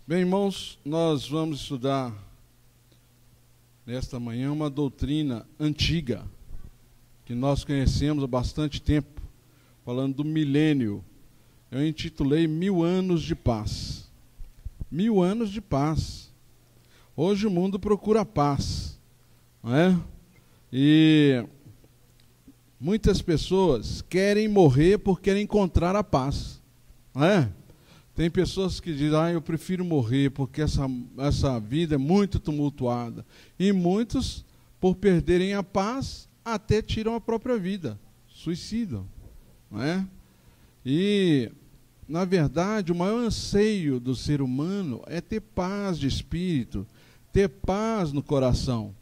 Bem, irmãos, nós vamos estudar nesta manhã uma doutrina antiga, que nós conhecemos há bastante tempo, falando do milênio. Eu intitulei 1000 anos de paz. 1000 anos de paz. Hoje o mundo procura paz, não é? E muitas pessoas querem morrer porque querem encontrar a paz, não é? Tem pessoas que dizem, eu prefiro morrer porque essa vida é muito tumultuada. E muitos, por perderem a paz, até tiram a própria vida, suicidam, não é? E, na verdade, o maior anseio do ser humano é ter paz de espírito, ter paz no coração.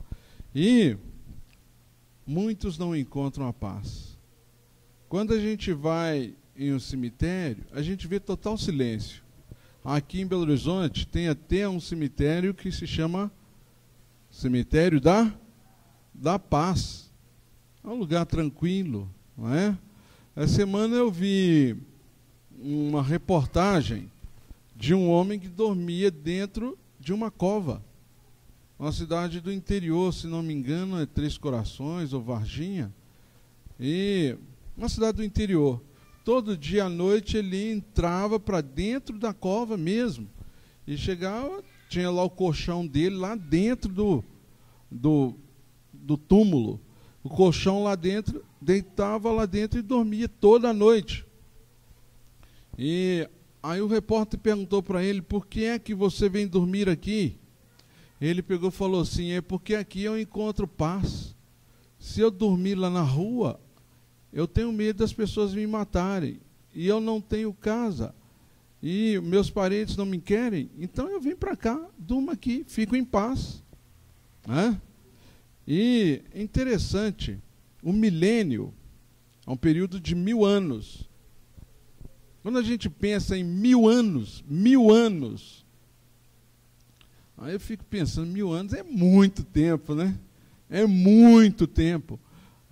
E muitos não encontram a paz. Quando a gente vai em um cemitério, a gente vê total silêncio. Aqui em Belo Horizonte tem até um cemitério que se chama Cemitério da Paz. É um lugar tranquilo, não é? Essa semana eu vi uma reportagem de um homem que dormia dentro de uma cova. Uma cidade do interior, se não me engano, é Três Corações ou Varginha. E uma cidade do interior. Todo dia à noite ele entrava para dentro da cova mesmo. E chegava, tinha lá o colchão dele, lá dentro do túmulo. O colchão lá dentro, deitava lá dentro e dormia toda a noite. E aí o repórter perguntou para ele, por que é que você vem dormir aqui? Ele pegou e falou assim, é porque aqui eu encontro paz. Se eu dormir lá na rua, eu tenho medo das pessoas me matarem, e eu não tenho casa, e meus parentes não me querem, então eu vim para cá, durmo aqui, fico em paz. E é interessante, o milênio é um período de 1000 anos. Quando a gente pensa em 1000 anos, aí eu fico pensando, 1000 anos é muito tempo, né? É muito tempo.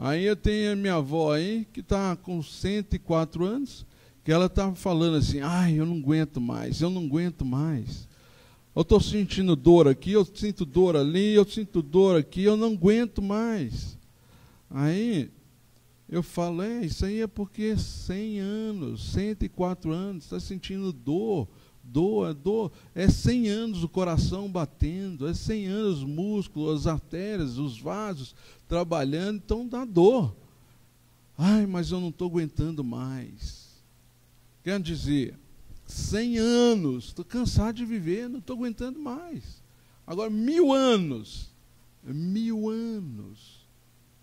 Aí eu tenho a minha avó aí, que está com 104 anos, que ela estava falando assim, eu não aguento mais, eu não aguento mais. Eu estou sentindo dor aqui, eu sinto dor ali, eu sinto dor aqui, eu não aguento mais. Aí eu falo, isso aí é porque 100 anos, 104 anos, está sentindo dor, é 100 anos o coração batendo, é 100 anos os músculos, as artérias, os vasos trabalhando, então dá dor. Mas eu não estou aguentando mais. Quer dizer, 100 anos, estou cansado de viver, não estou aguentando mais. Agora, 1000 anos,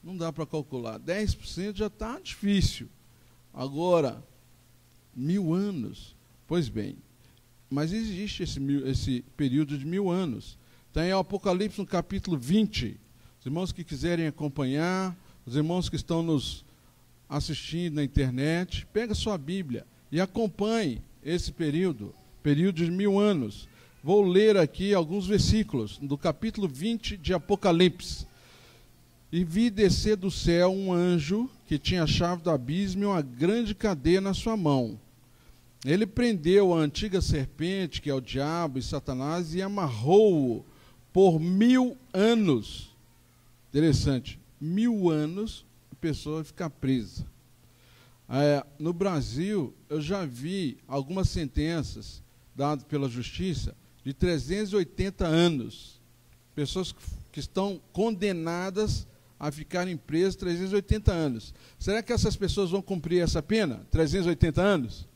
não dá para calcular, 10% já está difícil. Agora, 1000 anos, pois bem, mas existe esse período de 1000 anos. Tem o Apocalipse no capítulo 20. Os irmãos que quiserem acompanhar, os irmãos que estão nos assistindo na internet, pega sua Bíblia e acompanhe esse período de 1000 anos. Vou ler aqui alguns versículos do capítulo 20 de Apocalipse. E vi descer do céu um anjo que tinha a chave do abismo e uma grande cadeia na sua mão. Ele prendeu a antiga serpente, que é o diabo e Satanás, e amarrou-o por 1000 anos. Interessante, 1000 anos a pessoa vai ficar presa. No Brasil, eu já vi algumas sentenças dadas pela justiça de 380 anos. Pessoas que estão condenadas a ficarem presas 380 anos. Será que essas pessoas vão cumprir essa pena? 380 anos?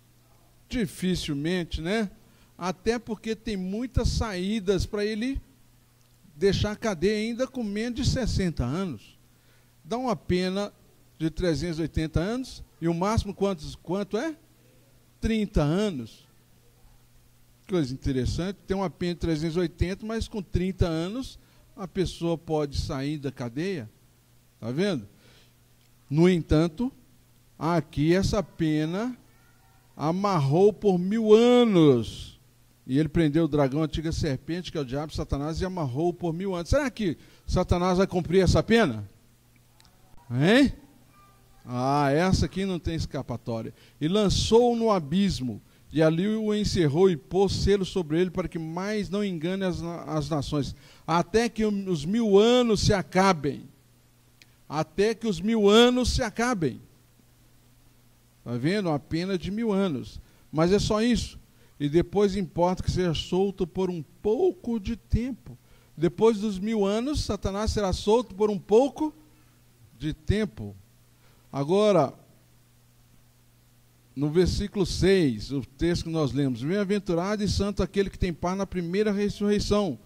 Dificilmente, né? Até porque tem muitas saídas para ele deixar a cadeia ainda com menos de 60 anos. Dá uma pena de 380 anos, e o máximo quanto é? 30 anos. Coisa interessante, tem uma pena de 380, mas com 30 anos a pessoa pode sair da cadeia. Está vendo? No entanto, aqui essa pena amarrou por 1000 anos. E ele prendeu o dragão, a antiga serpente, que é o diabo, Satanás, e amarrou por 1000 anos. Será que Satanás vai cumprir essa pena? Hein? Essa aqui não tem escapatória. E lançou-o no abismo, E ali o encerrou e pôs selo sobre ele para que mais não engane as nações, até que os 1000 anos se acabem. Até que os 1000 anos se acabem. Está vendo? A pena de 1000 anos. Mas é só isso. E depois importa que seja solto por um pouco de tempo. Depois dos 1000 anos, Satanás será solto por um pouco de tempo. Agora, no versículo 6, o texto que nós lemos: bem-aventurado e santo aquele que tem parte na primeira ressurreição.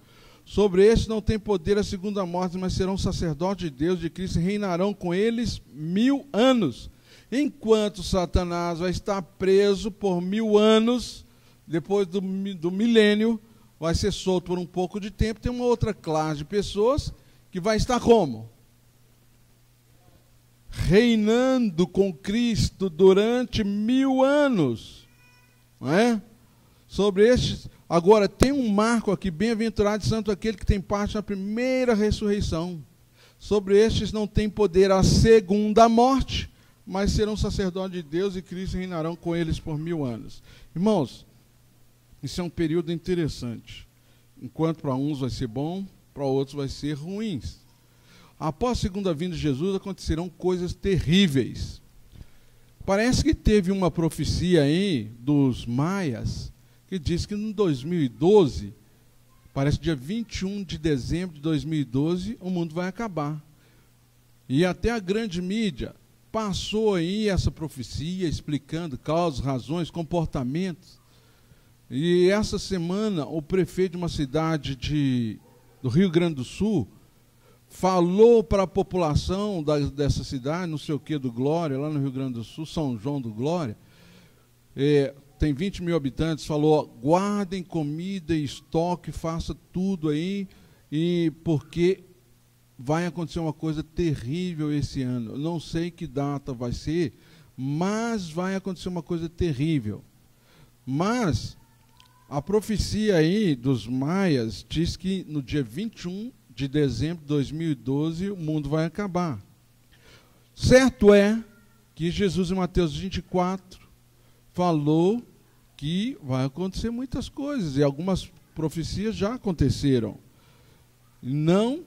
Sobre este não tem poder a segunda morte, mas serão sacerdotes de Deus, de Cristo, e reinarão com eles 1000 anos. Enquanto Satanás vai estar preso por 1000 anos, depois do milênio, vai ser solto por um pouco de tempo. Tem uma outra classe de pessoas que vai estar como? Reinando com Cristo durante 1000 anos. Não é? Sobre estes, agora tem um marco aqui: bem-aventurado e santo aquele que tem parte na primeira ressurreição. Sobre estes não tem poder a segunda morte, mas serão sacerdotes de Deus e Cristo reinarão com eles por 1000 anos. Irmãos, isso é um período interessante. Enquanto para uns vai ser bom, para outros vai ser ruins. Após a segunda vinda de Jesus acontecerão coisas terríveis. Parece que teve uma profecia aí dos maias, que diz que em 2012, parece dia 21 de dezembro de 2012, o mundo vai acabar. E até a grande mídia passou aí essa profecia, explicando causas, razões, comportamentos. E essa semana, o prefeito de uma cidade do Rio Grande do Sul falou para a população dessa cidade, não sei o que, do Glória, lá no Rio Grande do Sul, São João do Glória, tem 20 mil habitantes, falou: guardem comida e estoque, faça tudo aí, porque vai acontecer uma coisa terrível esse ano. Eu não sei que data vai ser, mas vai acontecer uma coisa terrível. Mas a profecia aí dos maias diz que no dia 21 de dezembro de 2012 o mundo vai acabar. Certo é que Jesus, em Mateus 24, falou que vai acontecer muitas coisas, e algumas profecias já aconteceram. Não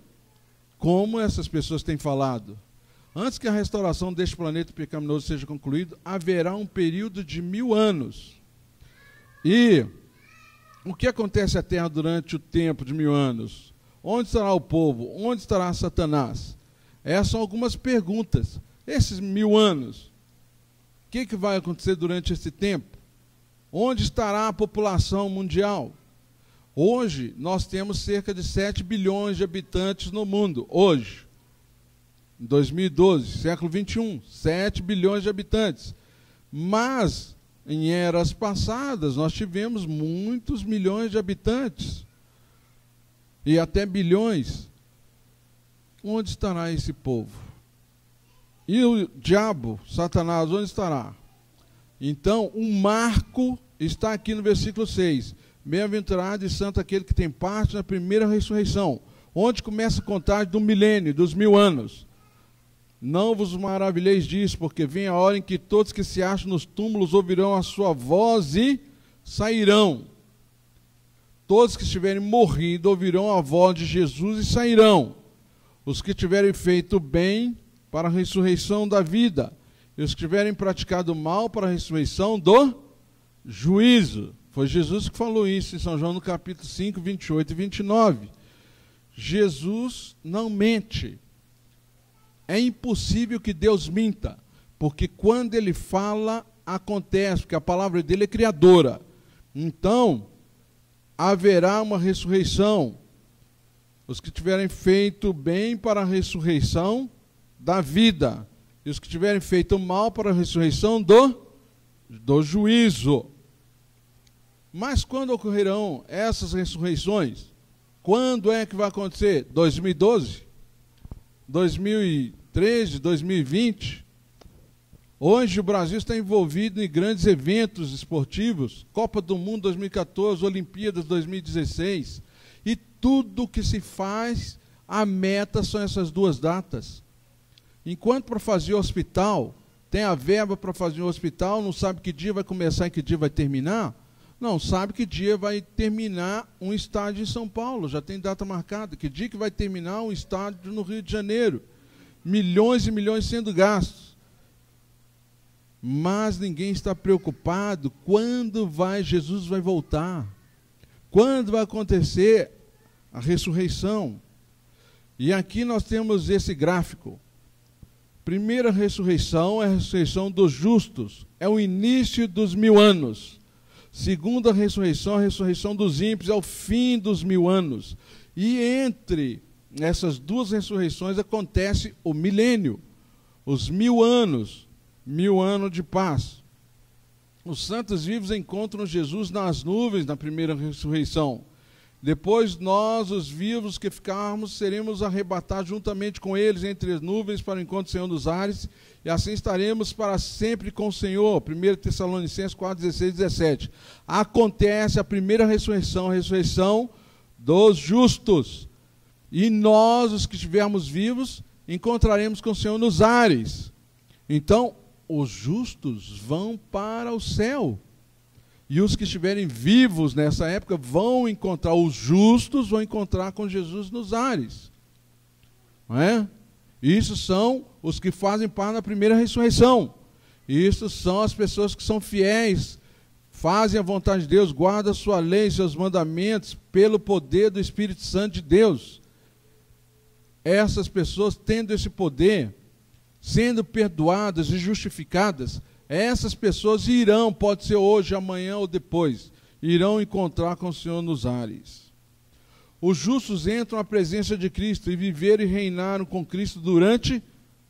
como essas pessoas têm falado. Antes que a restauração deste planeta pecaminoso seja concluída, haverá um período de 1000 anos. E o que acontece à Terra durante o tempo de 1000 anos? Onde estará o povo? Onde estará Satanás? Essas são algumas perguntas. Esses 1000 anos, o que vai acontecer durante esse tempo? Onde estará a população mundial? Hoje, nós temos cerca de 7 bilhões de habitantes no mundo. Hoje, em 2012, século 21, 7 bilhões de habitantes. Mas, em eras passadas, nós tivemos muitos milhões de habitantes. E até bilhões. Onde estará esse povo? E o diabo, Satanás, onde estará? Então, um marco está aqui no versículo 6. Bem-aventurado e santo aquele que tem parte na primeira ressurreição. Onde começa a contagem do milênio, dos 1000 anos. Não vos maravilheis disso, porque vem a hora em que todos que se acham nos túmulos ouvirão a sua voz e sairão. Todos que estiverem morrido ouvirão a voz de Jesus e sairão. Os que tiverem feito bem para a ressurreição da vida, e os que tiverem praticado mal para a ressurreição do juízo. Foi Jesus que falou isso em São João no capítulo 5, 28 e 29. Jesus não mente. É impossível que Deus minta, porque quando Ele fala, acontece, porque a palavra dele é criadora. Então, haverá uma ressurreição. Os que tiverem feito bem para a ressurreição da vida, e os que tiverem feito mal para a ressurreição do juízo. Mas quando ocorrerão essas ressurreições? Quando é que vai acontecer? 2012? 2013? 2020? Hoje o Brasil está envolvido em grandes eventos esportivos, Copa do Mundo 2014, Olimpíadas 2016, e tudo que se faz, a meta são essas duas datas. Enquanto para fazer hospital, Tem a verba para fazer um hospital, não sabe que dia vai começar e que dia vai terminar? Não, sabe que dia vai terminar um estádio em São Paulo, já tem data marcada. Que dia que vai terminar um estádio no Rio de Janeiro? Milhões e milhões sendo gastos. Mas ninguém está preocupado quando Jesus vai voltar. Quando vai acontecer a ressurreição? E aqui nós temos esse gráfico. Primeira ressurreição é a ressurreição dos justos, é o início dos 1000 anos. Segunda ressurreição, a ressurreição dos ímpios, é o fim dos 1000 anos. E entre essas duas ressurreições acontece o milênio, os 1000 anos, 1000 anos de paz. Os santos vivos encontram Jesus nas nuvens na primeira ressurreição. Depois nós, os vivos que ficarmos, seremos arrebatados juntamente com eles entre as nuvens para o encontro do Senhor nos ares, e assim estaremos para sempre com o Senhor. 1 Tessalonicenses 4, 16 e 17. Acontece a primeira ressurreição, a ressurreição dos justos. E nós, os que estivermos vivos, encontraremos com o Senhor nos ares. Então, os justos vão para o céu. E os que estiverem vivos nessa época vão encontrar, os justos vão encontrar com Jesus nos ares. Não é? Isso são os que fazem parte da primeira ressurreição. Isso são as pessoas que são fiéis, fazem a vontade de Deus, guardam a sua lei, seus mandamentos, pelo poder do Espírito Santo de Deus. Essas pessoas, tendo esse poder, sendo perdoadas e justificadas, essas pessoas irão, pode ser hoje, amanhã ou depois, irão encontrar com o Senhor nos ares. Os justos entram à presença de Cristo e viveram e reinaram com Cristo durante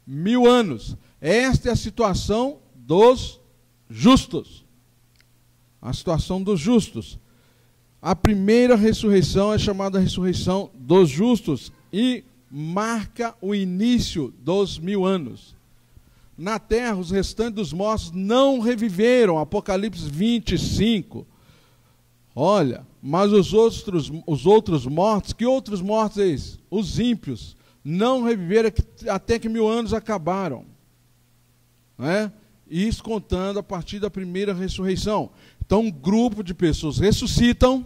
1000 anos. Esta é a situação dos justos. A situação dos justos. A primeira ressurreição é chamada ressurreição dos justos e marca o início dos 1000 anos. Na terra, os restantes dos mortos não reviveram. Apocalipse 25. Olha, mas os outros mortos, que outros mortos é esse? Os ímpios, não reviveram até que 1000 anos acabaram. Né? Isso contando a partir da primeira ressurreição. Então, um grupo de pessoas ressuscitam,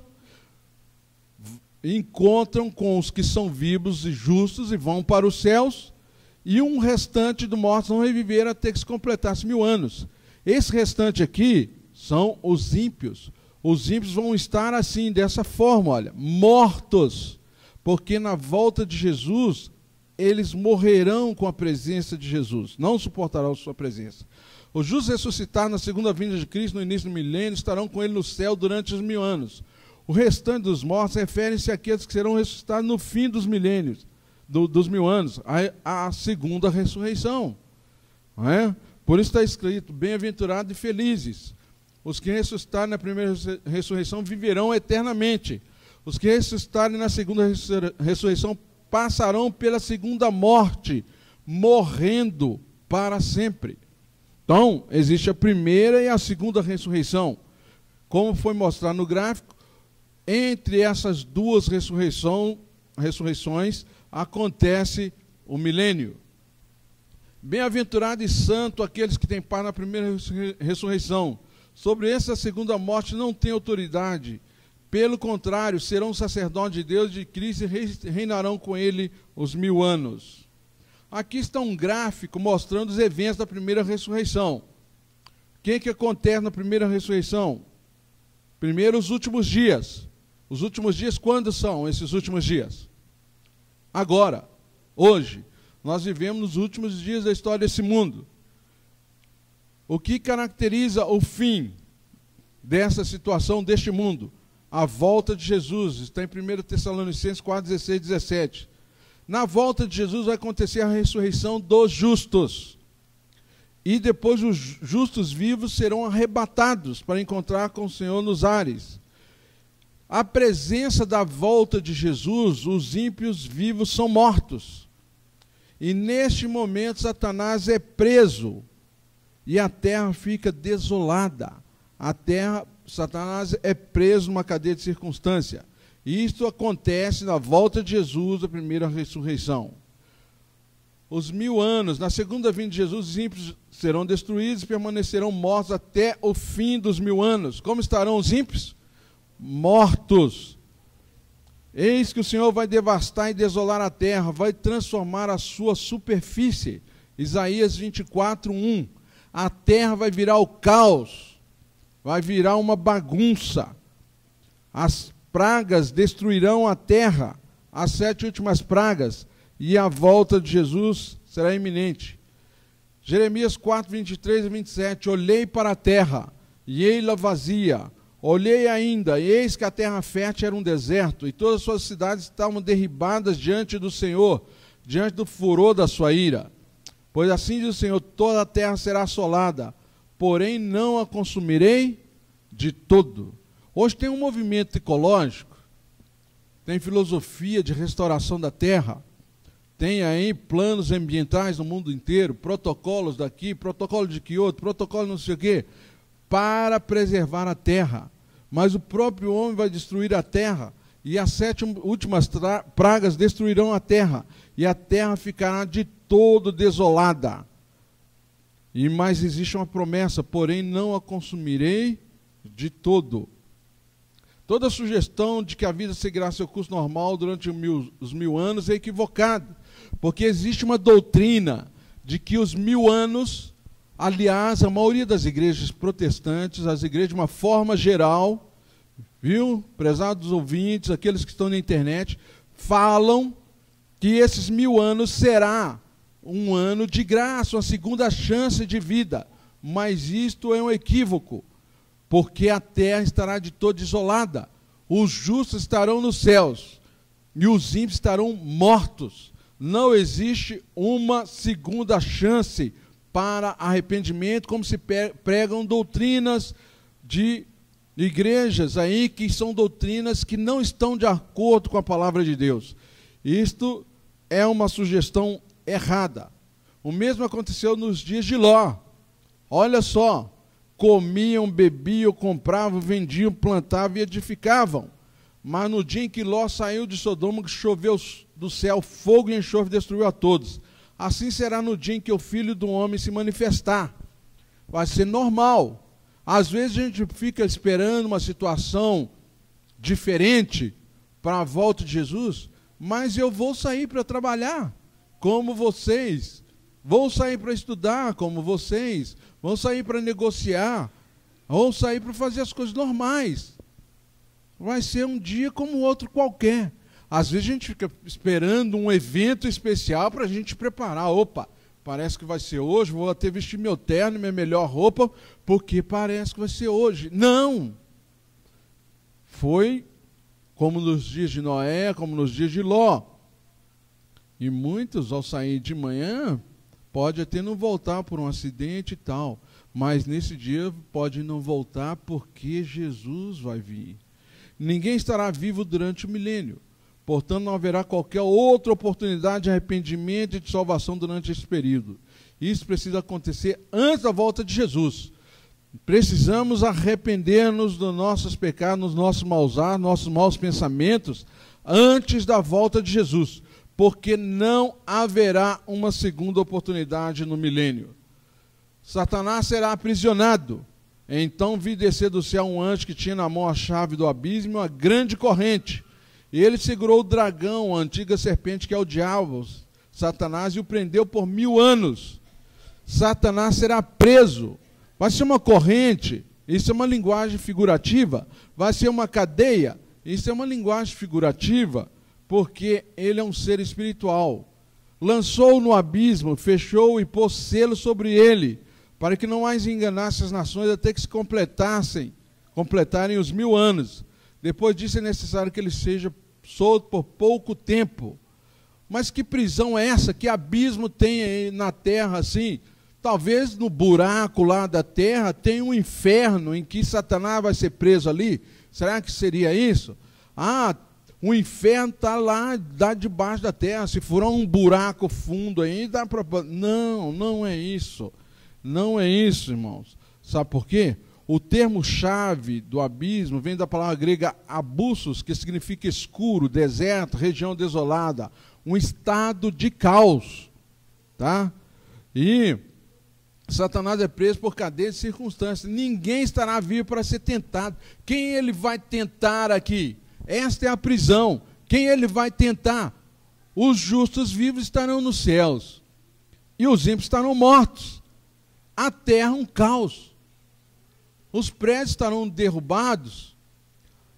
encontram com os que são vivos e justos e vão para os céus, e um restante dos mortos não reviveram até que se completasse 1000 anos. Esse restante aqui são os ímpios. Os ímpios vão estar assim, dessa forma, olha, mortos, porque na volta de Jesus, eles morrerão com a presença de Jesus, não suportarão a sua presença. Os justos ressuscitados na segunda vinda de Cristo, no início do milênio, estarão com ele no céu durante os 1000 anos. O restante dos mortos refere-se àqueles que serão ressuscitados no fim dos milênios, dos 1000 anos, a segunda ressurreição. Não é? Por isso está escrito, bem-aventurados e felizes. Os que ressuscitarem na primeira ressurreição viverão eternamente. Os que ressuscitarem na segunda ressurreição passarão pela segunda morte, morrendo para sempre. Então, existe a primeira e a segunda ressurreição. Como foi mostrado no gráfico, entre essas duas ressurreições acontece o milênio. Bem-aventurado e santo aqueles que têm parte na primeira ressurreição. Sobre essa segunda morte não tem autoridade. Pelo contrário, serão sacerdotes de Deus, de Cristo, e reinarão com ele os 1000 anos. Aqui está um gráfico mostrando os eventos da primeira ressurreição. O que acontece na primeira ressurreição? Primeiro, os últimos dias. Os últimos dias, quando são esses últimos dias? Agora, hoje. Nós vivemos nos últimos dias da história desse mundo. O que caracteriza o fim dessa situação, deste mundo? A volta de Jesus. Está em 1 Tessalonicenses 4, 16 e 17. Na volta de Jesus vai acontecer a ressurreição dos justos. E depois os justos vivos serão arrebatados para encontrar com o Senhor nos ares. A presença da volta de Jesus, os ímpios vivos são mortos. E neste momento Satanás é preso. E a terra fica desolada. Satanás é preso numa cadeia de circunstância. Isto acontece na volta de Jesus, a primeira ressurreição. Os 1000 anos, na segunda vinda de Jesus, os ímpios serão destruídos e permanecerão mortos até o fim dos 1000 anos. Como estarão os ímpios? Mortos. Eis que o Senhor vai devastar e desolar a terra, vai transformar a sua superfície. Isaías 24:1. A terra vai virar o caos, vai virar uma bagunça. As pragas destruirão a terra, as 7 últimas pragas, e a volta de Jesus será iminente. Jeremias 4:23 e 27. Olhei para a terra, e ei-la vazia. Olhei ainda, e eis que a terra fértil era um deserto, e todas as suas cidades estavam derribadas diante do Senhor, diante do furor da sua ira. Pois assim diz o Senhor, toda a terra será assolada, porém não a consumirei de todo. Hoje tem um movimento ecológico, tem filosofia de restauração da terra, tem aí planos ambientais no mundo inteiro, protocolos daqui, protocolo de Kyoto, protocolo não sei o quê, para preservar a terra. Mas o próprio homem vai destruir a terra, e as 7 últimas pragas destruirão a terra, e a terra ficará de todo desolada. Mas existe uma promessa, porém não a consumirei de todo. Toda sugestão de que a vida seguirá seu curso normal durante os 1000 anos é equivocada, porque existe uma doutrina de que os 1000 anos, aliás, a maioria das igrejas protestantes, as igrejas de uma forma geral, viu, prezados ouvintes, aqueles que estão na internet, falam que esses 1000 anos será um ano de graça, uma segunda chance de vida. Mas isto é um equívoco, porque a terra estará de todo isolada. Os justos estarão nos céus e os ímpios estarão mortos. Não existe uma segunda chance para arrependimento, como se pregam doutrinas de igrejas aí, que são doutrinas que não estão de acordo com a palavra de Deus. Isto é uma sugestão errada. O mesmo aconteceu nos dias de Ló. Olha só, comiam, bebiam, compravam, vendiam, plantavam e edificavam. Mas no dia em que Ló saiu de Sodoma, choveu do céu fogo e enxofre e destruiu a todos. Assim será no dia em que o Filho do Homem se manifestar. Vai ser normal. Às vezes a gente fica esperando uma situação diferente para a volta de Jesus, mas eu vou sair para trabalhar, como vocês. Vou sair para estudar, como vocês. Vou sair para negociar. Vou sair para fazer as coisas normais. Vai ser um dia como outro qualquer. Às vezes a gente fica esperando um evento especial para a gente preparar. Opa, parece que vai ser hoje, vou até vestir meu terno, minha melhor roupa, porque parece que vai ser hoje. Não! Foi como nos dias de Noé, como nos dias de Ló. E muitos, ao sair de manhã, pode até não voltar por um acidente e tal, mas nesse dia pode não voltar porque Jesus vai vir. Ninguém estará vivo durante o milênio. Portanto, não haverá qualquer outra oportunidade de arrependimento e de salvação durante esse período. Isso precisa acontecer antes da volta de Jesus. Precisamos arrepender-nos dos nossos pecados, dos nossos nossos maus pensamentos, antes da volta de Jesus, porque não haverá uma segunda oportunidade no milênio. Satanás será aprisionado. Então vi descer do céu um anjo que tinha na mão a chave do abismo, uma grande corrente. E ele segurou o dragão, a antiga serpente, que é o diabo, Satanás, e o prendeu por 1000 anos. Satanás será preso. Vai ser uma corrente, isso é uma linguagem figurativa. Vai ser uma cadeia, isso é uma linguagem figurativa, porque ele é um ser espiritual. Lançou-o no abismo, fechou e pôs selo sobre ele, para que não mais enganasse as nações até que se completarem os 1000 anos. Depois disso é necessário que ele seja solto por pouco tempo. Mas que prisão é essa? Que abismo tem aí na terra assim? Talvez no buraco lá da terra tenha um inferno em que Satanás vai ser preso ali. Será que seria isso? Ah, o inferno está lá debaixo da terra. Se for um buraco fundo aí, dá para... Não, não é isso. Não é isso, irmãos. Sabe por quê? O termo-chave do abismo vem da palavra grega abussos, que significa escuro, deserto, região desolada, um estado de caos. Tá? E Satanás é preso por cadeia de circunstâncias. Ninguém estará vivo para ser tentado. Quem ele vai tentar aqui? Esta é a prisão. Quem ele vai tentar? Os justos vivos estarão nos céus. E os ímpios estarão mortos. A terra um caos. Os prédios estarão derrubados.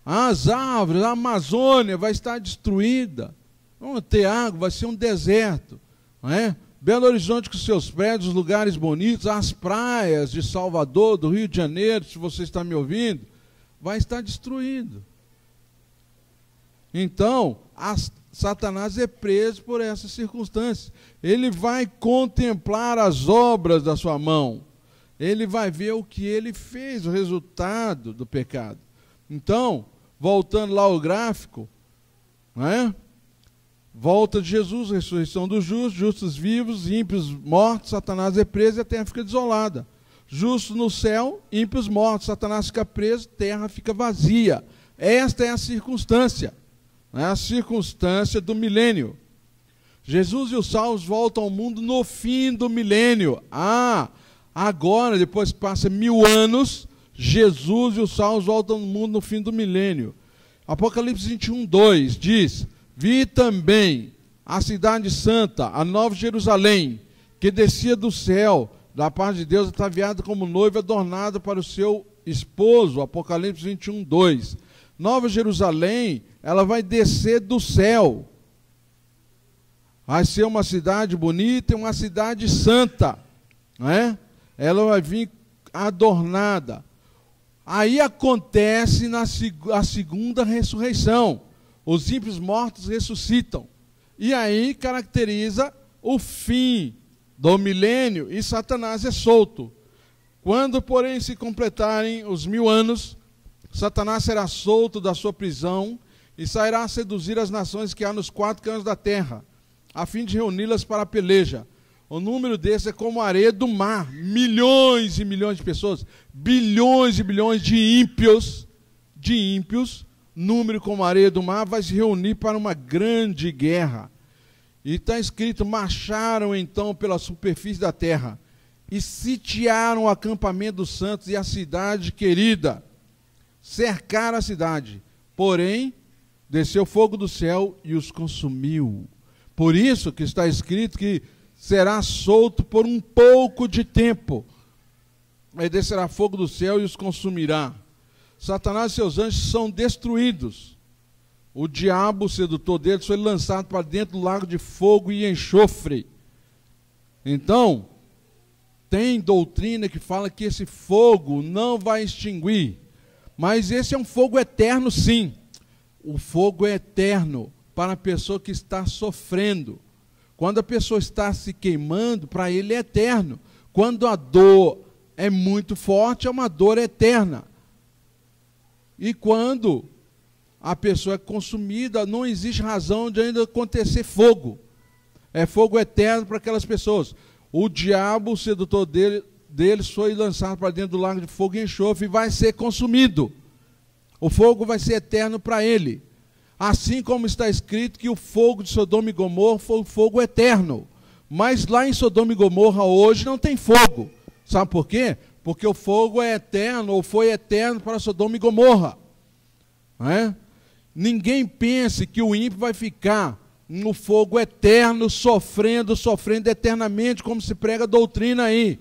As árvores, a Amazônia vai estar destruída. Não vai ter água, vai ser um deserto. Não é? Belo Horizonte com seus prédios, lugares bonitos, as praias de Salvador, do Rio de Janeiro, se você está me ouvindo, vai estar destruído. Então, Satanás é preso por essas circunstâncias. Ele vai contemplar as obras da sua mão. Ele vai ver o que ele fez, o resultado do pecado. Então, voltando lá ao gráfico, não é? Volta de Jesus, ressurreição dos justos, justos vivos, ímpios mortos, Satanás é preso e a terra fica desolada. Justos no céu, ímpios mortos, Satanás fica preso, terra fica vazia. Esta é a circunstância do milênio. Jesus e os salvos voltam ao mundo no fim do milênio. Agora, depois que passa 1000 anos, Jesus e os salvos voltam ao mundo no fim do milênio. Apocalipse 21:2 diz: vi também a cidade santa, a nova Jerusalém, que descia do céu, da parte de Deus, ataviada como noiva adornada para o seu esposo. Apocalipse 21:2. Nova Jerusalém, ela vai descer do céu. Vai ser uma cidade bonita e uma cidade santa. Não é? Ela vai vir adornada. Aí acontece a segunda ressurreição. Os ímpios mortos ressuscitam. E aí caracteriza o fim do milênio e Satanás é solto. Quando, porém, se completarem os 1000 anos, Satanás será solto da sua prisão e sairá a seduzir as nações que há nos 4 cantos da terra, a fim de reuni-las para a peleja. O número desse é como a areia do mar. Milhões e milhões de pessoas, bilhões e bilhões de ímpios, número como a areia do mar, vai se reunir para uma grande guerra. E está escrito: marcharam então pela superfície da terra e sitiaram o acampamento dos santos e a cidade querida. Cercaram a cidade, porém desceu fogo do céu e os consumiu. Por isso que está escrito que será solto por um pouco de tempo. Aí descerá fogo do céu e os consumirá. Satanás e seus anjos são destruídos. O diabo, o sedutor deles, foi lançado para dentro do lago de fogo e enxofre. Então, tem doutrina que fala que esse fogo não vai extinguir. Mas esse é um fogo eterno, sim. O fogo é eterno para a pessoa que está sofrendo. Quando a pessoa está se queimando, para ele é eterno. Quando a dor é muito forte, é uma dor eterna. E quando a pessoa é consumida, não existe razão de ainda acontecer fogo. É fogo eterno para aquelas pessoas. O diabo, o sedutor deles, foi lançado para dentro do lago de fogo e enxofre e vai ser consumido. O fogo vai ser eterno para ele. Assim como está escrito que o fogo de Sodoma e Gomorra foi um fogo eterno. Mas lá em Sodoma e Gomorra hoje não tem fogo. Sabe por quê? Porque o fogo é eterno, ou foi eterno para Sodoma e Gomorra. Não é? Ninguém pense que o ímpio vai ficar no fogo eterno, sofrendo eternamente, como se prega a doutrina aí.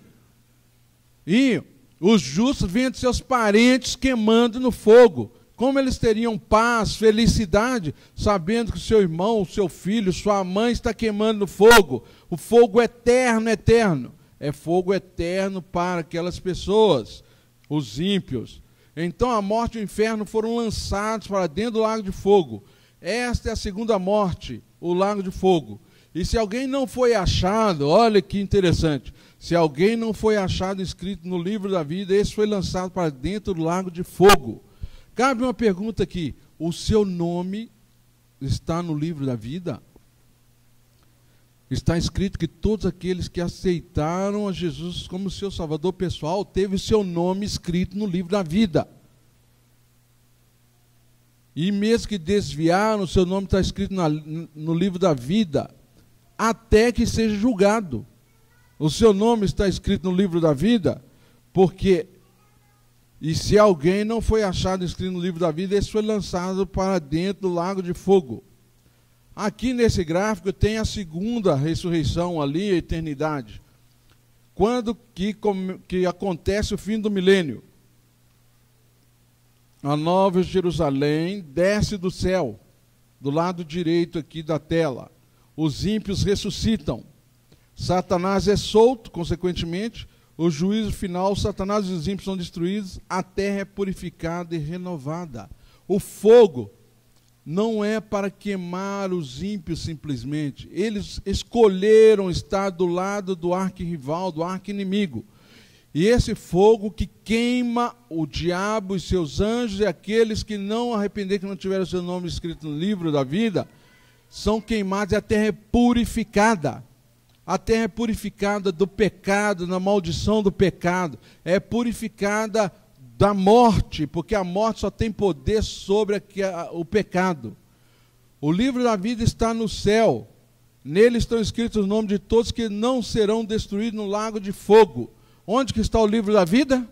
E os justos vendo seus parentes queimando no fogo. Como eles teriam paz, felicidade, sabendo que seu irmão, seu filho, sua mãe está queimando no fogo. O fogo eterno, eterno. É fogo eterno para aquelas pessoas, os ímpios. Então a morte e o inferno foram lançados para dentro do lago de fogo. Esta é a segunda morte, o lago de fogo. E se alguém não foi achado, olha que interessante, se alguém não foi achado inscrito no livro da vida, esse foi lançado para dentro do lago de fogo. Cabe uma pergunta aqui: o seu nome está no livro da vida? Está escrito que todos aqueles que aceitaram a Jesus como seu salvador pessoal, teve o seu nome escrito no livro da vida. E mesmo que desviaram, o seu nome está escrito no livro da vida, até que seja julgado. O seu nome está escrito no livro da vida, porque, e se alguém não foi achado escrito no livro da vida, esse foi lançado para dentro do lago de fogo. Aqui nesse gráfico tem a segunda ressurreição ali, a eternidade. Quando que acontece o fim do milênio? A Nova Jerusalém desce do céu, do lado direito aqui da tela. Os ímpios ressuscitam. Satanás é solto, consequentemente, o juízo final, Satanás e os ímpios são destruídos, a terra é purificada e renovada. O fogo não é para queimar os ímpios simplesmente. Eles escolheram estar do lado do arquirrival, do arqui-inimigo. E esse fogo que queima o diabo e seus anjos e aqueles que não arrependeram, que não tiveram seu nome escrito no livro da vida, são queimados e a terra é purificada. A terra é purificada do pecado, da maldição do pecado. É purificada da morte, porque a morte só tem poder sobre o pecado. O livro da vida está no céu. Nele estão escritos os nomes de todos que não serão destruídos no lago de fogo. Onde que está o livro da vida?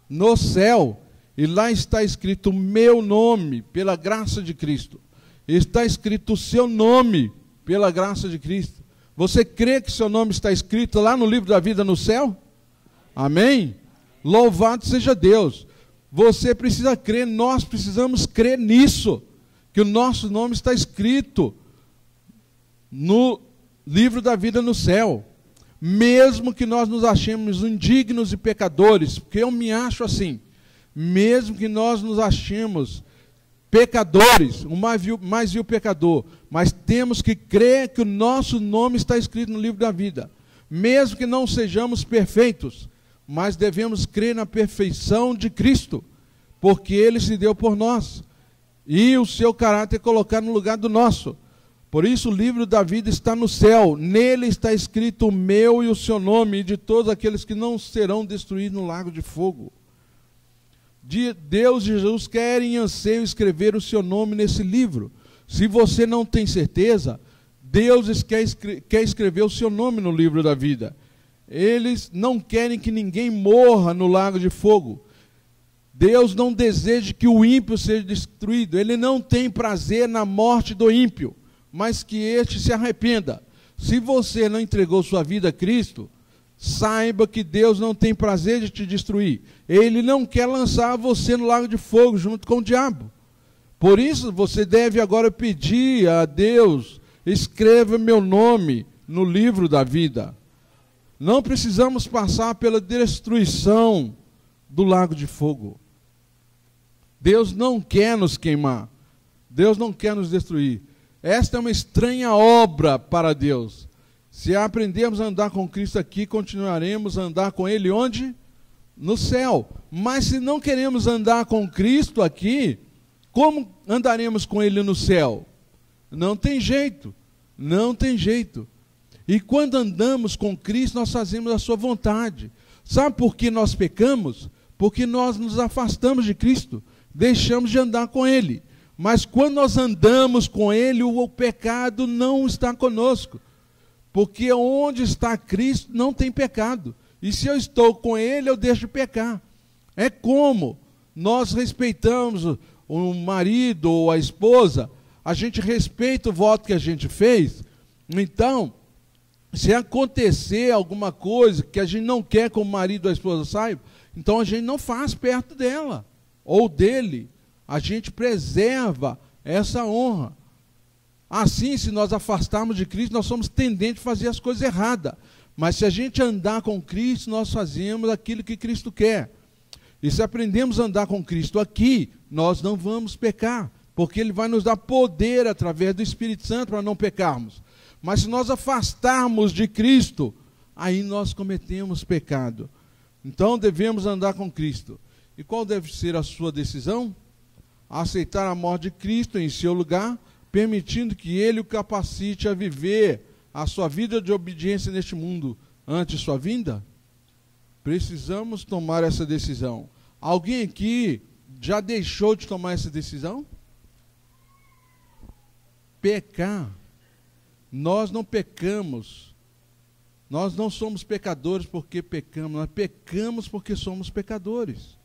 No céu. E lá está escrito o meu nome, pela graça de Cristo. Está escrito o seu nome, pela graça de Cristo. Você crê que seu nome está escrito lá no livro da vida no céu? Amém? Louvado seja Deus. Você precisa crer, nós precisamos crer nisso, que o nosso nome está escrito no livro da vida no céu. Mesmo que nós nos achemos indignos e pecadores, porque eu me acho assim, mesmo que nós nos achemos pecadores, o mais vil pecador, mas temos que crer que o nosso nome está escrito no livro da vida. Mesmo que não sejamos perfeitos, mas devemos crer na perfeição de Cristo, porque Ele se deu por nós, e o seu caráter colocado no lugar do nosso. Por isso o livro da vida está no céu, nele está escrito o meu e o seu nome, e de todos aqueles que não serão destruídos no lago de fogo. Deus e Jesus querem e anseiam escrever o seu nome nesse livro. Se você não tem certeza, Deus quer escrever o seu nome no livro da vida. Eles não querem que ninguém morra no lago de fogo. Deus não deseja que o ímpio seja destruído. Ele não tem prazer na morte do ímpio, mas que este se arrependa. Se você não entregou sua vida a Cristo, saiba que Deus não tem prazer de te destruir. Ele não quer lançar você no lago de fogo junto com o diabo. Por isso você deve agora pedir a Deus: escreva meu nome no livro da vida. Não precisamos passar pela destruição do lago de fogo. Deus não quer nos queimar. Deus não quer nos destruir. Esta é uma estranha obra para Deus. Se aprendermos a andar com Cristo aqui, continuaremos a andar com Ele onde? No céu. Mas se não queremos andar com Cristo aqui, como andaremos com Ele no céu? Não tem jeito. Não tem jeito. E quando andamos com Cristo, nós fazemos a sua vontade. Sabe por que nós pecamos? Porque nós nos afastamos de Cristo, deixamos de andar com Ele. Mas quando nós andamos com Ele, o pecado não está conosco. Porque onde está Cristo não tem pecado. E se eu estou com Ele, eu deixo de pecar. É como nós respeitamos o marido ou a esposa, a gente respeita o voto que a gente fez. Então, se acontecer alguma coisa que a gente não quer que o marido ou a esposa saiba, então a gente não faz perto dela ou dele. A gente preserva essa honra. Assim, se nós afastarmos de Cristo, nós somos tendentes a fazer as coisas erradas. Mas se a gente andar com Cristo, nós fazemos aquilo que Cristo quer. E se aprendemos a andar com Cristo aqui, nós não vamos pecar, porque Ele vai nos dar poder através do Espírito Santo para não pecarmos. Mas se nós afastarmos de Cristo, aí nós cometemos pecado. Então devemos andar com Cristo. E qual deve ser a sua decisão? Aceitar a morte de Cristo em seu lugar, permitindo que Ele o capacite a viver a sua vida de obediência neste mundo antes de sua vinda? Precisamos tomar essa decisão. Alguém aqui já deixou de tomar essa decisão? Pecar. Nós não pecamos Nós não somos pecadores porque pecamos, nós pecamos porque somos pecadores.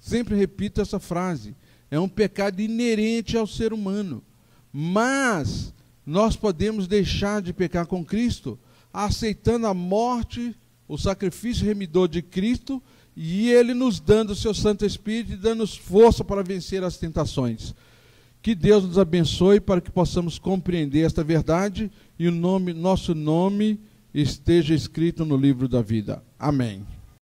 Sempre repito essa frase. É um pecado inerente ao ser humano. Mas nós podemos deixar de pecar com Cristo, aceitando a morte, o sacrifício remidor de Cristo, e Ele nos dando o seu Santo Espírito e dando-nos força para vencer as tentações. Que Deus nos abençoe para que possamos compreender esta verdade e nosso nome esteja escrito no livro da vida. Amém.